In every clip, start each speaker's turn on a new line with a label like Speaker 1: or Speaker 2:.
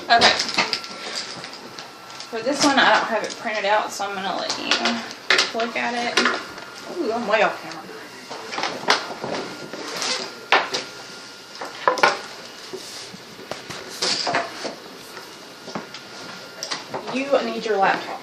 Speaker 1: Okay. For this one, I don't have it printed out, so I'm going to let you look at it. Ooh, I'm way off camera. You need your laptop.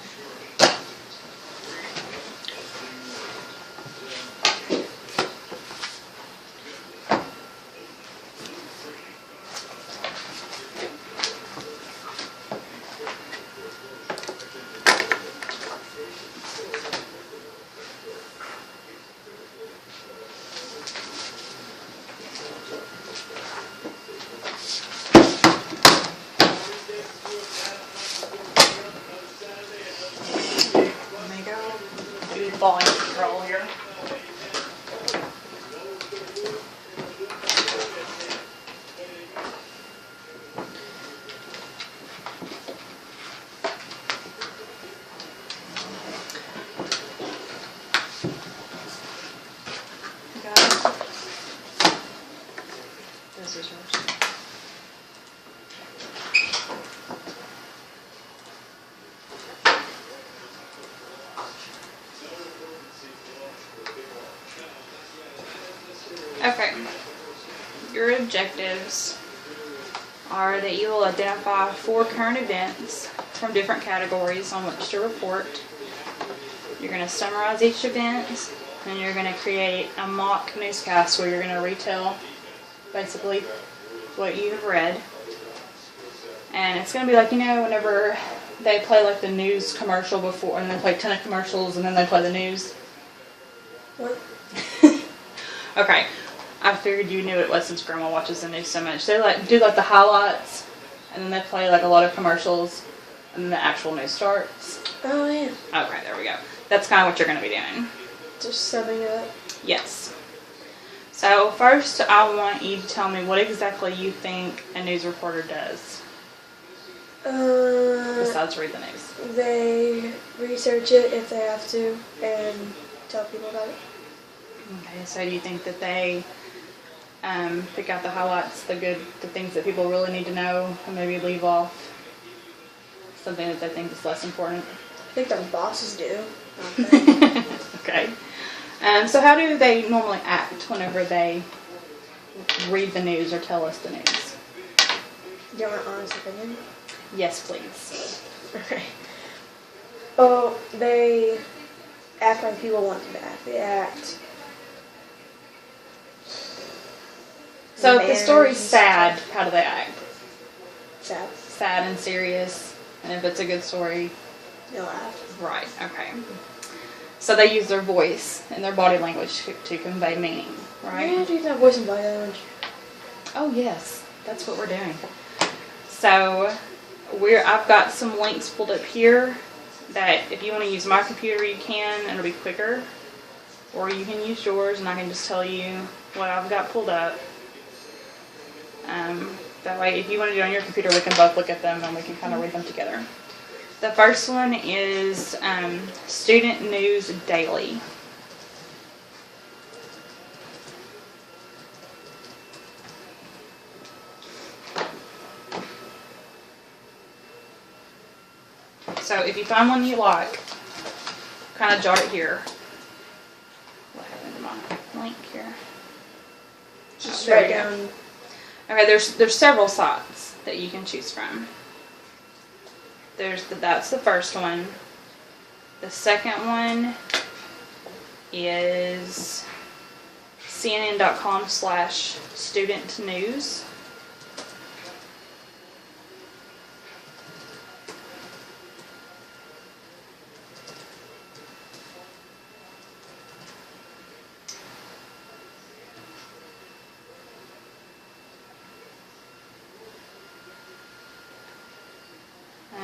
Speaker 1: Volume control here. Got it. This is yours. Okay, your objectives are that you will identify 4 current events from different categories on which to report. You're going to summarize each event, and you're going to create a mock newscast where you're going to retell basically what you have read. And it's going to be like, you know, whenever they play like the news commercial before, and they play a ton of commercials, and then they play the news.
Speaker 2: What?
Speaker 1: Okay. I figured you knew what it was since Grandma watches the news so much. They do the highlights, and then they play like a lot of commercials, and then the actual news starts.
Speaker 2: Oh yeah.
Speaker 1: Okay, there we go. That's kind of what you're going to be doing.
Speaker 2: Just summing it up.
Speaker 1: Yes. So first, I want you to tell me what exactly you think a news reporter does. Besides read the news.
Speaker 2: They research it if they have to, and tell people about it.
Speaker 1: Okay, so do you think that they pick out the highlights, the things that people really need to know, and maybe leave off something that they think is less important?
Speaker 2: I think their bosses do.
Speaker 1: Okay. So how do they normally act whenever they read the news or tell us the news?
Speaker 2: Do you want an honest opinion?
Speaker 1: Yes, please.
Speaker 2: Okay. Oh, they act like people want them to act. They act.
Speaker 1: So if the story's sad, how do they act?
Speaker 2: Sad.
Speaker 1: Sad and serious. And if it's a good story?
Speaker 2: They'll laugh.
Speaker 1: Right, okay. So they use their voice and their body language to convey meaning, right?
Speaker 2: Yeah, do that voice and body language.
Speaker 1: Oh yes, that's what we're doing. So I've got some links pulled up here that if you want to use my computer you can, and it'll be quicker. Or you can use yours and I can just tell you what I've got pulled up. That way if you want to do it on your computer we can both look at them and we can kind of read them together. The first one is Student News Daily. So if you find one you like, kind of jot it here. What happened to my link here?
Speaker 2: Just
Speaker 1: there
Speaker 2: write
Speaker 1: we go.
Speaker 2: down.
Speaker 1: Okay, there's several sites that you can choose from. That's the first one. The second one is CNN.com/studentnews.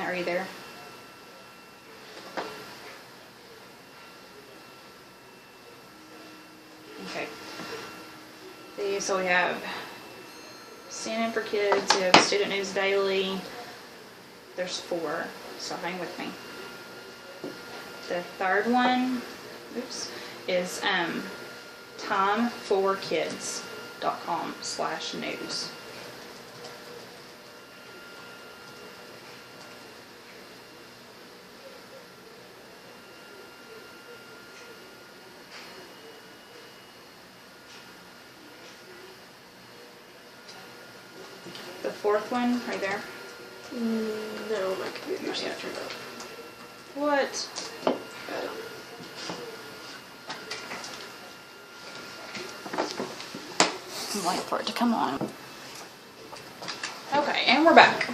Speaker 1: Are you there? Okay. So we have CNN for Kids, we have Student News Daily. There's 4, so hang with me. The third one, is timeforkids.com/news. The fourth one, right there.
Speaker 2: No, my computer's not turned up.
Speaker 1: What?
Speaker 2: I don't.
Speaker 1: I'm waiting for it to come on. Okay, and we're back.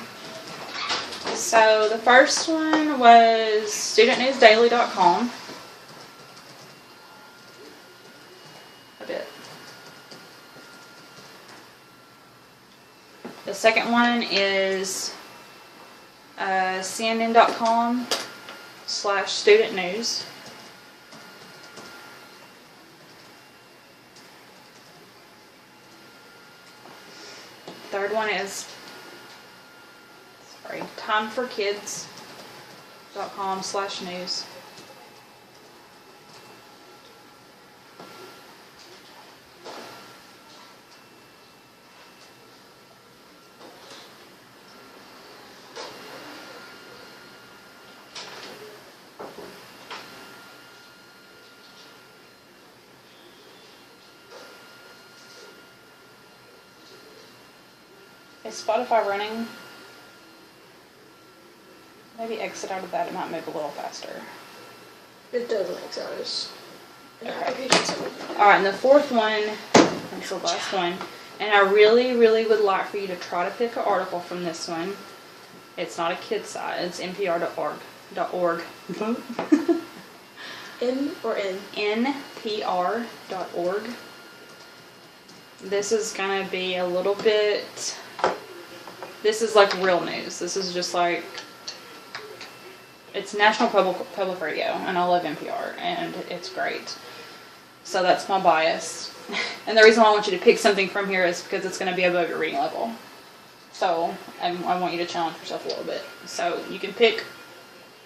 Speaker 1: So the first one was studentnewsdaily.com. A bit. The second one is CNN.com/studentnews. Third one is timeforkids.com/news. Is Spotify running? Maybe exit out of that, it might move a little faster.
Speaker 2: It doesn't make sense.
Speaker 1: Okay. Alright, and the fourth one, that's the last one, and I really, really would like for you to try to pick an article from this one. It's not a kid site, it's npr.org.
Speaker 2: N or N?
Speaker 1: npr.org. This is gonna be a little bit, this is like real news. This is just like, it's National Public Radio, and I love NPR, and it's great. So that's my bias. And the reason why I want you to pick something from here is because it's going to be above your reading level. So I want you to challenge yourself a little bit. So you can pick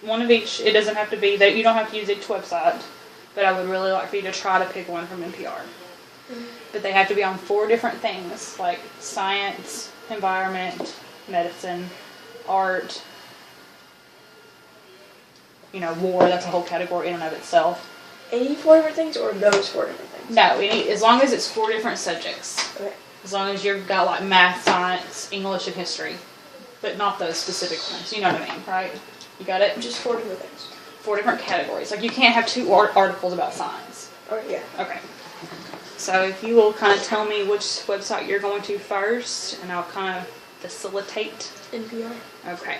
Speaker 1: one of each. It doesn't have to be that, you don't have to use each website, but I would really like for you to try to pick one from NPR. But they have to be on 4 different things, like science, environment, medicine, art, war. That's a whole category in and of itself.
Speaker 2: Any 4 different things, or those 4 different things?
Speaker 1: No, as long as it's 4 different subjects.
Speaker 2: Okay.
Speaker 1: As long as you've got like math, science, English, and history, but not those specific ones. You know what I mean, right? You got it?
Speaker 2: Just 4 different things.
Speaker 1: 4 different categories. Like you can't have 2 articles about science.
Speaker 2: Oh yeah.
Speaker 1: Okay. So if you will kind of tell me which website you're going to first, and I'll kind of facilitate.
Speaker 2: NPR.
Speaker 1: Okay.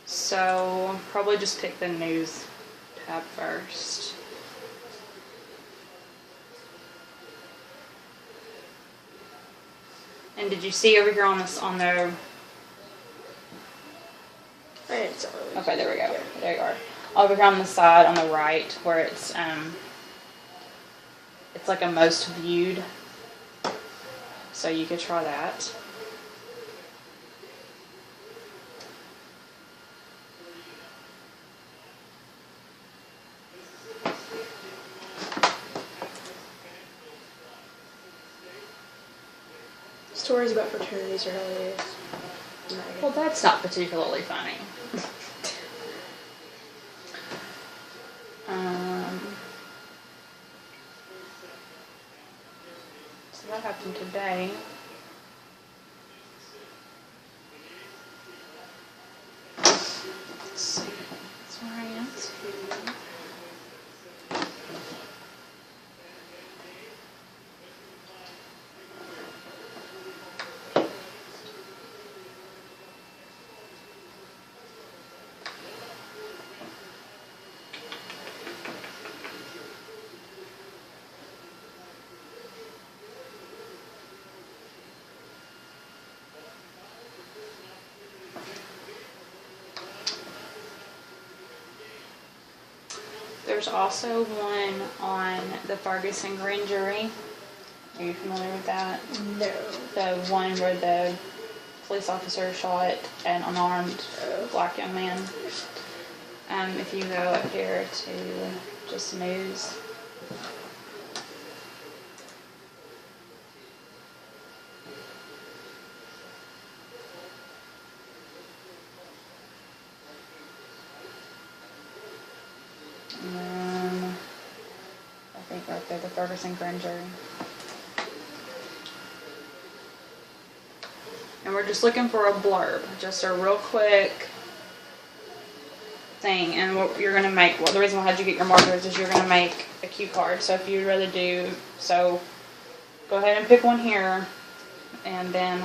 Speaker 1: So probably just pick the news tab first. And did you see over here on this on the?
Speaker 2: I didn't saw it.
Speaker 1: Okay, there we go. There you are. Over here on the side, on the right, where it's like a most viewed. So you could try that.
Speaker 2: Stories about fraternities are hilarious.
Speaker 1: Well, that's not particularly funny. So that happened today. Let's see. That's where I am too. There's also one on the Ferguson grand jury. Are you familiar with that?
Speaker 2: No.
Speaker 1: The one where the police officer shot an unarmed black young man. If you go up here to just news. And then, I think right there, the Ferguson grand jury. And we're just looking for a blurb, just a real quick thing. And what you're going to make, well, the reason why I had you get your markers is you're going to make a cue card. So if you'd rather do, so go ahead and pick one here. And then,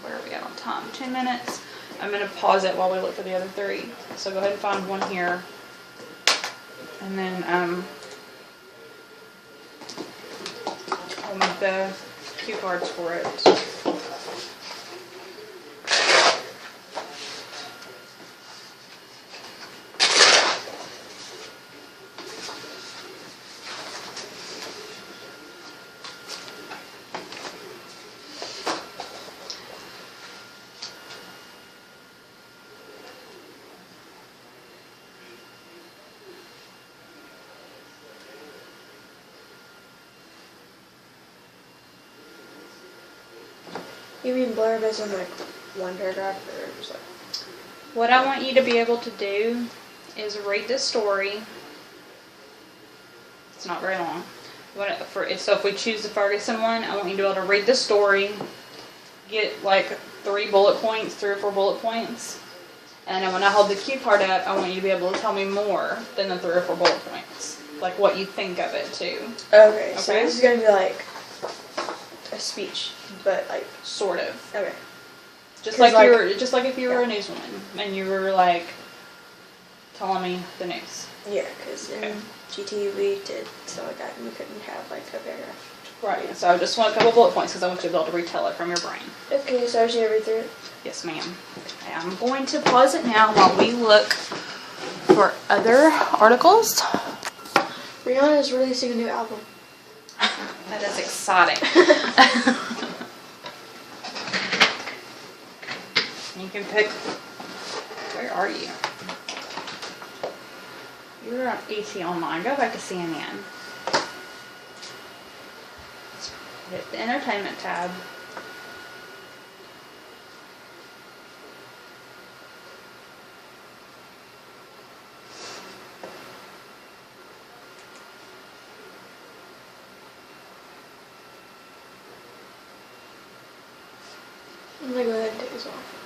Speaker 1: where are we at on time? 10 minutes. I'm going to pause it while we look for the other 3. So go ahead and find one here. And then I'll make the cue cards for it.
Speaker 2: You mean blurb as in like one paragraph or just like?
Speaker 1: What I want you to be able to do is read the story. It's not very long. So if we choose the Ferguson one, I want you to be able to read the story, get like 3 or 4 bullet points, and then when I hold the cue card up, I want you to be able to tell me more than the 3 or 4 bullet points, like what you think of it too.
Speaker 2: Okay, so this is gonna be like a speech, but like
Speaker 1: Sort of.
Speaker 2: okay.
Speaker 1: Just like if you were a newswoman and you were like telling me the news.
Speaker 2: Yeah, because in GT we did so like that and we couldn't have like a paragraph.
Speaker 1: Right. So I just want a couple bullet points because I want you to be able to retell it from your brain.
Speaker 2: Okay, so I should read through it.
Speaker 1: Yes, ma'am. Okay, I'm going to pause it now while we look for other articles.
Speaker 2: Rihanna is releasing a new album.
Speaker 1: That is exciting. You can pick. Where are you? You're on ET Online. Go back to CNN. Hit the entertainment tab.
Speaker 2: I'm gonna go ahead and take this off.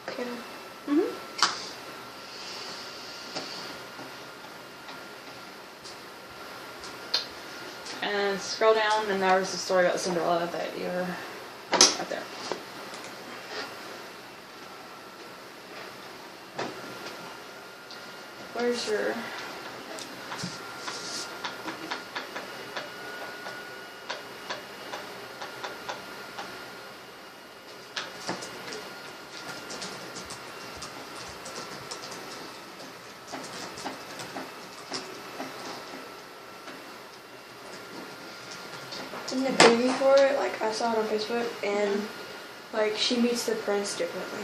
Speaker 2: Okay.
Speaker 1: And scroll down, and there was the story about Cinderella that you're right there. Where's your...
Speaker 2: In the preview for it, like I saw it on Facebook, and like she meets the prince differently.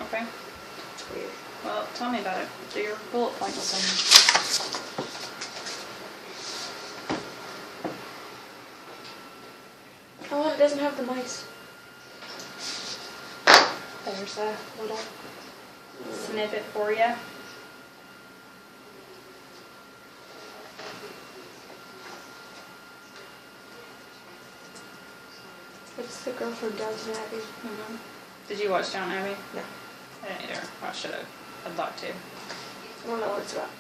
Speaker 1: Okay.
Speaker 2: It's weird.
Speaker 1: Well, tell me about it. Do your bullet points and...
Speaker 2: Oh, it doesn't have the mice.
Speaker 1: There's a little snippet for you.
Speaker 2: It's the girl from Downton Abbey.
Speaker 1: Mm-hmm. Did you watch Downton Abbey?
Speaker 2: No.
Speaker 1: I didn't either. I should have. I'd like to.
Speaker 2: I don't know what it's about.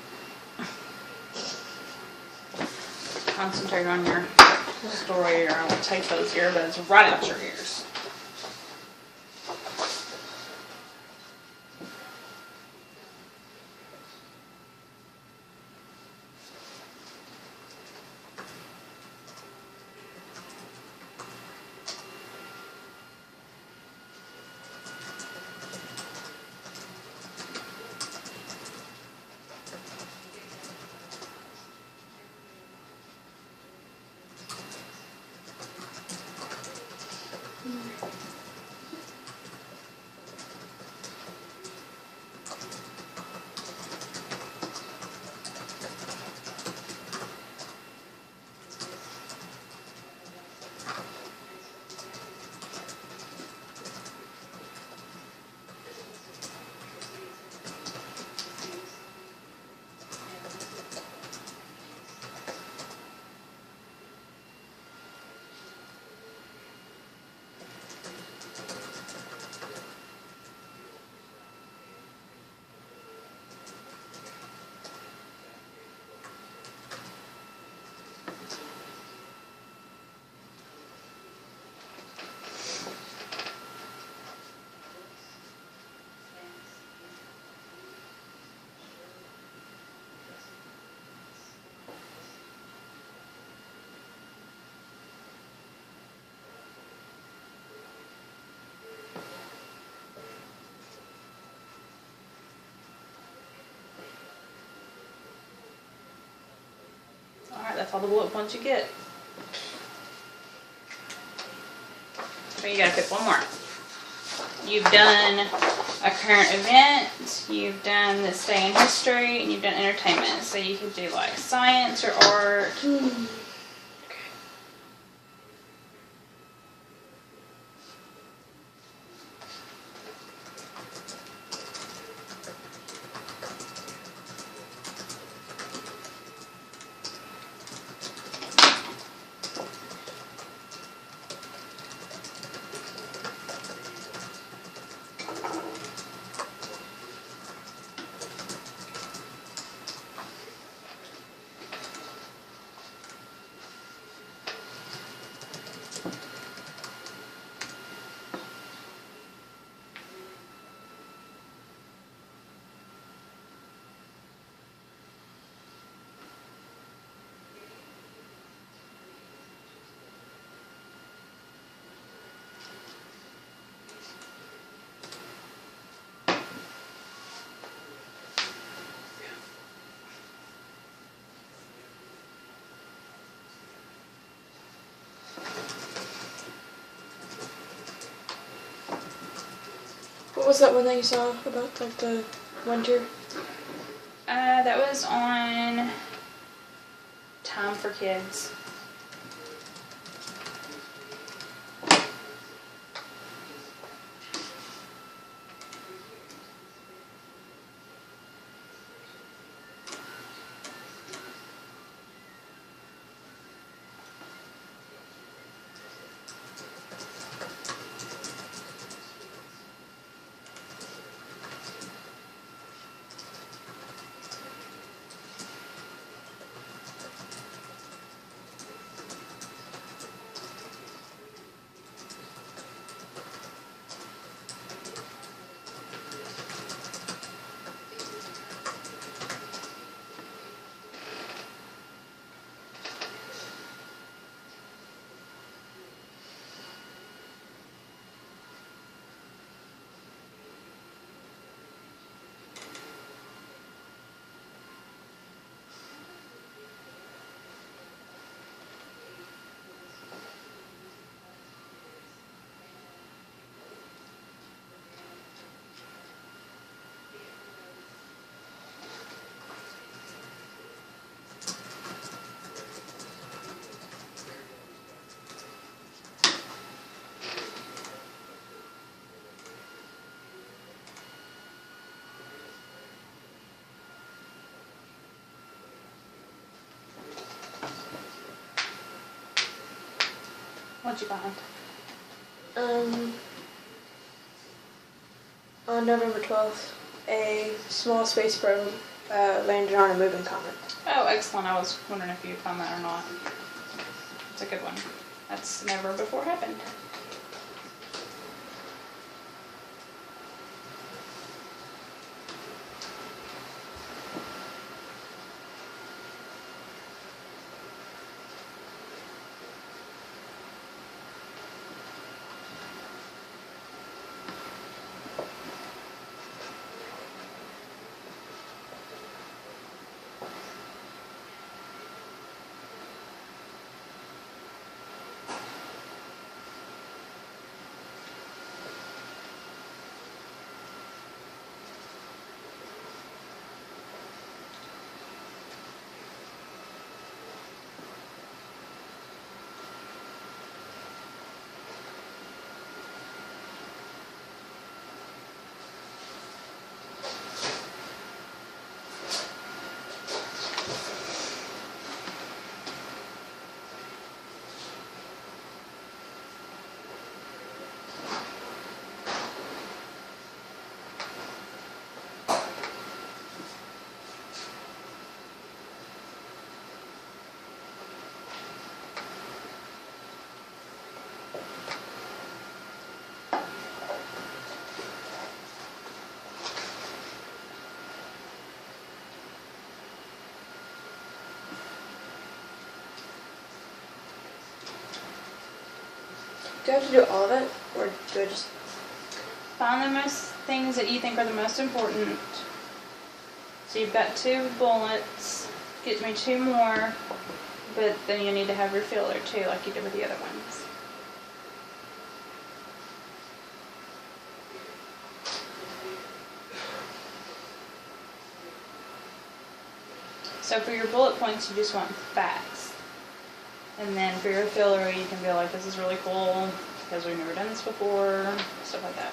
Speaker 1: Concentrate on your story, or I will take those earbuds right out your ears. all the bullet points you get. So you gotta pick one more. You've done a current event, you've done this day in history, and you've done entertainment. So you could do like science or art.
Speaker 2: What was that one that you saw about like the winter?
Speaker 1: That was on Time for Kids. What'd you find?
Speaker 2: On November 12th, a small space probe landed on a moving comet.
Speaker 1: Oh, excellent. I was wondering if you found that or not. It's a good one. That's never before happened.
Speaker 2: Do I have to do all of it, or do I just...
Speaker 1: Find the most things that you think are the most important. So you've got 2 bullets. Get me 2 more. But then you need to have your filler too, like you did with the other ones. So for your bullet points, you just want facts. And then for your filler, you can be like, this is really cool because we've never done this before, stuff like that.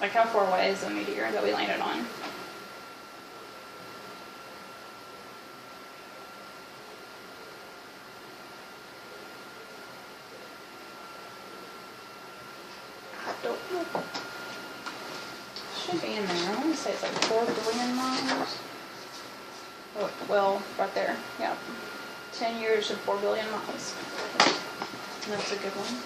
Speaker 1: Like how far away is the meteor that we landed on?
Speaker 2: I don't know.
Speaker 1: Should be in there. I want to say it's like 4 billion miles. Oh, well, right there. Yeah. 10 years and 4 billion miles. That's a good one.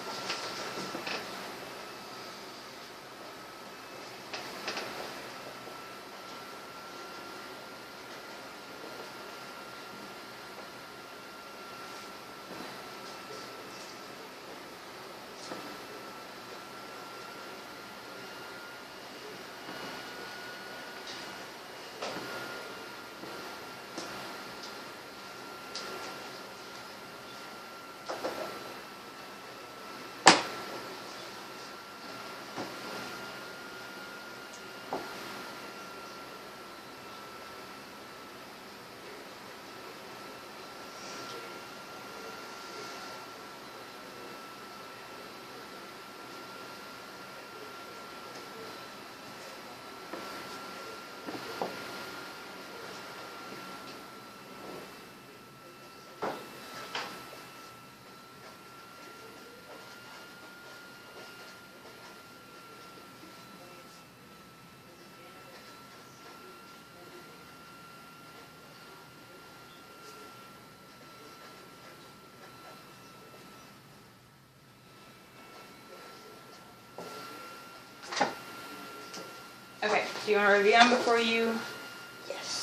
Speaker 1: Okay, do you want to review them before you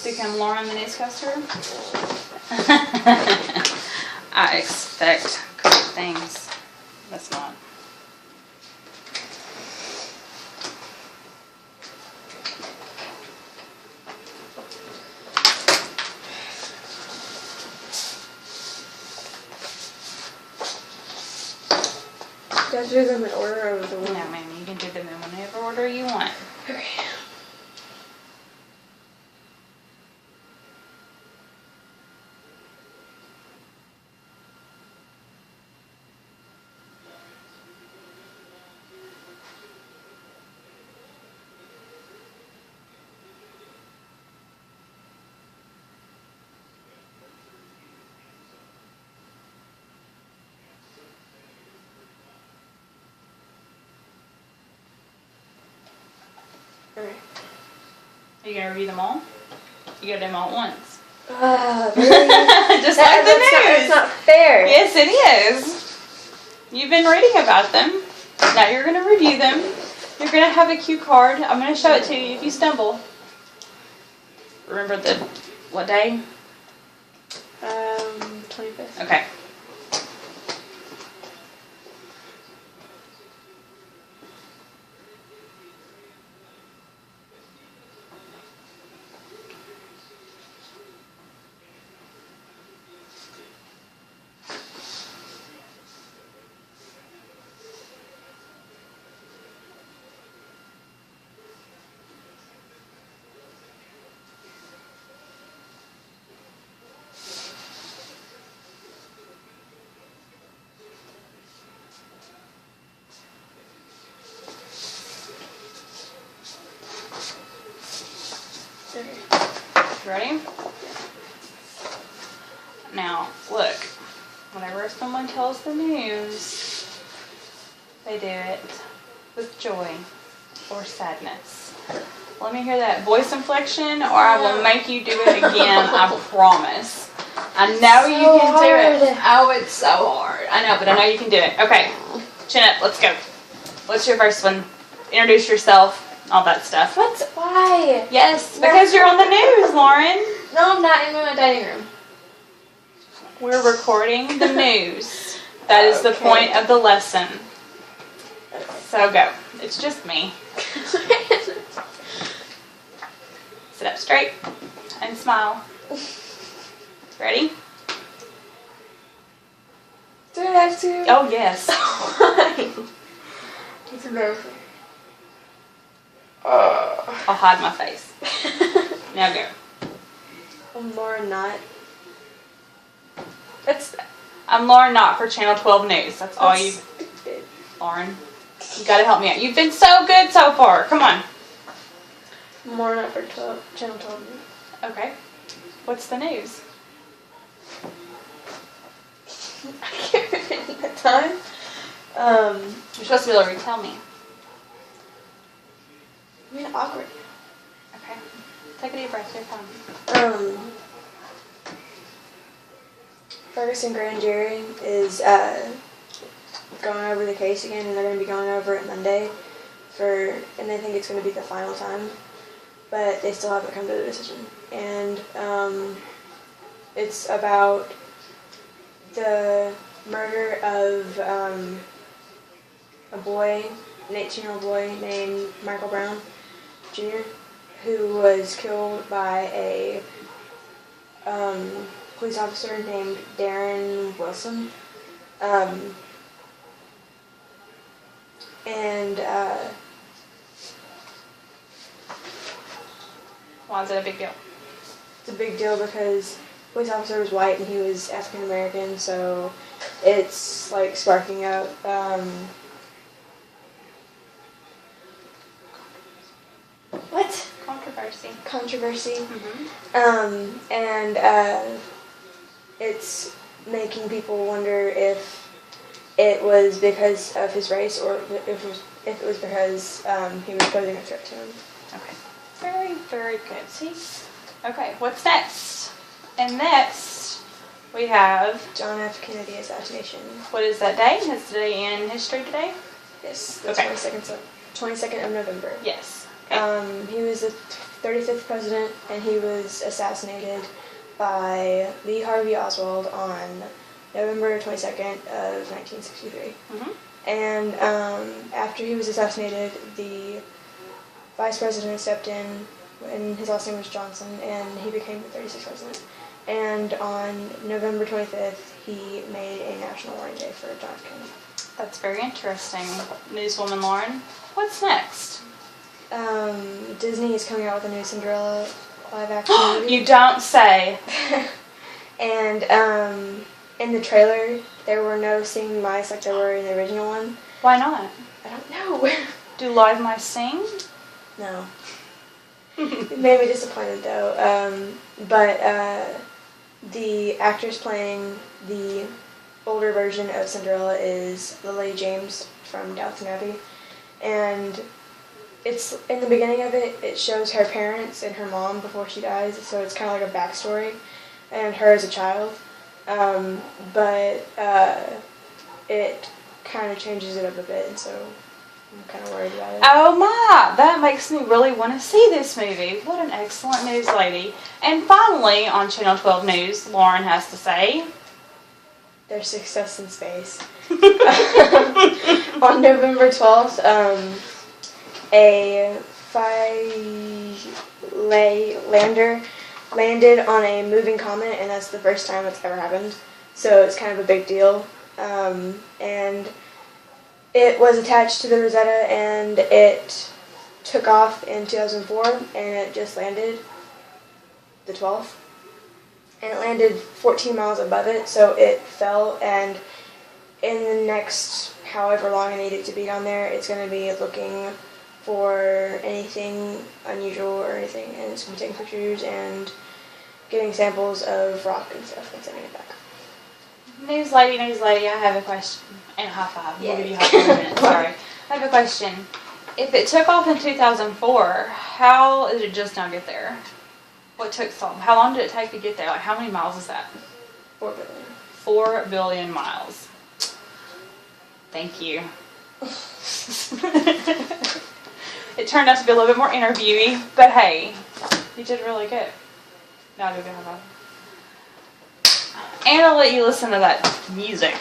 Speaker 1: become Lauren the newscaster? I expect great things. That's not.
Speaker 2: Just do them in order of the one.
Speaker 1: No, ma'am, you can do them in whatever order you want.
Speaker 2: Okay. Okay.
Speaker 1: Are you going to review them all? You got to do them all at once.
Speaker 2: Really?
Speaker 1: Just like the news.
Speaker 2: That's not fair.
Speaker 1: Yes, it is. You've been reading about them. Now you're going to review them. You're going to have a cue card. I'm going to show it to you if you stumble. Remember what day?
Speaker 2: 25th.
Speaker 1: Okay. Ready? Now, look. Whenever someone tells the news, they do it with joy or sadness. Let me hear that voice inflection, or I will make you do it again. I promise. I know you can do it. Oh, it's so hard. I know, but I know you can do it. Okay, chin up. Let's go. What's your first one? Introduce yourself. All that stuff.
Speaker 2: Why?
Speaker 1: Yes, because you're on the news, Lauren.
Speaker 2: No, I'm not in my dining room.
Speaker 1: We're recording the news. That is the point of the lesson. So go. It's just me. Sit up straight and smile. Ready?
Speaker 2: Do I have to?
Speaker 1: Oh, yes.
Speaker 2: Why? It's embarrassing.
Speaker 1: I'll hide my face. Now go.
Speaker 2: I'm Laura Knott.
Speaker 1: I'm Lauren Knott for Channel 12 News. That's all you...
Speaker 2: Stupid.
Speaker 1: Lauren, you gotta help me out. You've been so good so far. Come on.
Speaker 2: I'm Laura Knott for Channel 12 News.
Speaker 1: Okay. What's the news?
Speaker 2: I can't remember that time.
Speaker 1: You're supposed to be able to retell me.
Speaker 2: I mean, awkward.
Speaker 1: Okay. Take a deep breath. You're fine.
Speaker 2: Ferguson Grand Jury is going over the case again, and they're going to be going over it Monday and they think it's going to be the final time, but they still haven't come to the decision. And it's about the murder of a boy, an 18-year-old boy named Michael Brown Jr., who was killed by a police officer named Darren Wilson.
Speaker 1: Why is it a big deal?
Speaker 2: It's a big deal because the police officer was white and he was African American, so it's like sparking up what? Controversy.
Speaker 1: Mm-hmm.
Speaker 2: It's making people wonder if it was because of his race or if it was because he was posing a threat to him.
Speaker 1: Okay. Very, very good. See? Okay, what's next? And next, we have...
Speaker 2: John F. Kennedy assassination.
Speaker 1: What is that day? Is today in history today?
Speaker 2: Yes, the
Speaker 1: Okay.
Speaker 2: 22nd of November.
Speaker 1: Yes. Okay.
Speaker 2: He was the 35th president, and he was assassinated by Lee Harvey Oswald on November 22nd of 1963.
Speaker 1: Mm-hmm.
Speaker 2: And after he was assassinated, the vice president stepped in, and his last name was Johnson, and he became the 36th president. And on November 25th, he made a national mourning day for John F. Kennedy.
Speaker 1: That's very interesting. Newswoman Lauren, what's next?
Speaker 2: Disney is coming out with a new Cinderella live-action movie.
Speaker 1: You don't say.
Speaker 2: And in the trailer, there were no singing mice like there were in the original one.
Speaker 1: Why not?
Speaker 2: I don't know.
Speaker 1: Do live mice sing?
Speaker 2: No. It made me disappointed though. But the actress playing the older version of Cinderella is Lily James from Downton Abbey, and it's in the beginning of it. It shows her parents and her mom before she dies, so it's kind of like a backstory, and her as a child. But it kind of changes it up a bit, and so I'm kind of worried about it.
Speaker 1: Oh my, that makes me really want to see this movie. What an excellent news lady. And finally, on Channel 12 News, Lauren has to say...
Speaker 2: Their success in space. On November 12th, a Philae lander landed on a moving comet, and that's the first time it's ever happened. So it's kind of a big deal. And it was attached to the Rosetta, and it took off in 2004, and it just landed the 12th. And it landed 14 miles above it, so it fell, and in the next however long it needed to be down there, it's going to be looking for anything unusual or anything, and it's going to be taking pictures and getting samples of rock and stuff and sending it back.
Speaker 1: News lady, I have a question. And a high five.
Speaker 2: Yeah.
Speaker 1: We'll give you a high five in a minute. Sorry. I have a question. If it took off in 2004, how did it just now get there? What took so long? How long did it take to get there? Like, how many miles is that?
Speaker 2: 4 billion.
Speaker 1: 4 billion miles. Thank you. It turned out to be a little bit more interviewy, but hey, you did really good. Now I'll go get a high five. And I'll let you listen to that music.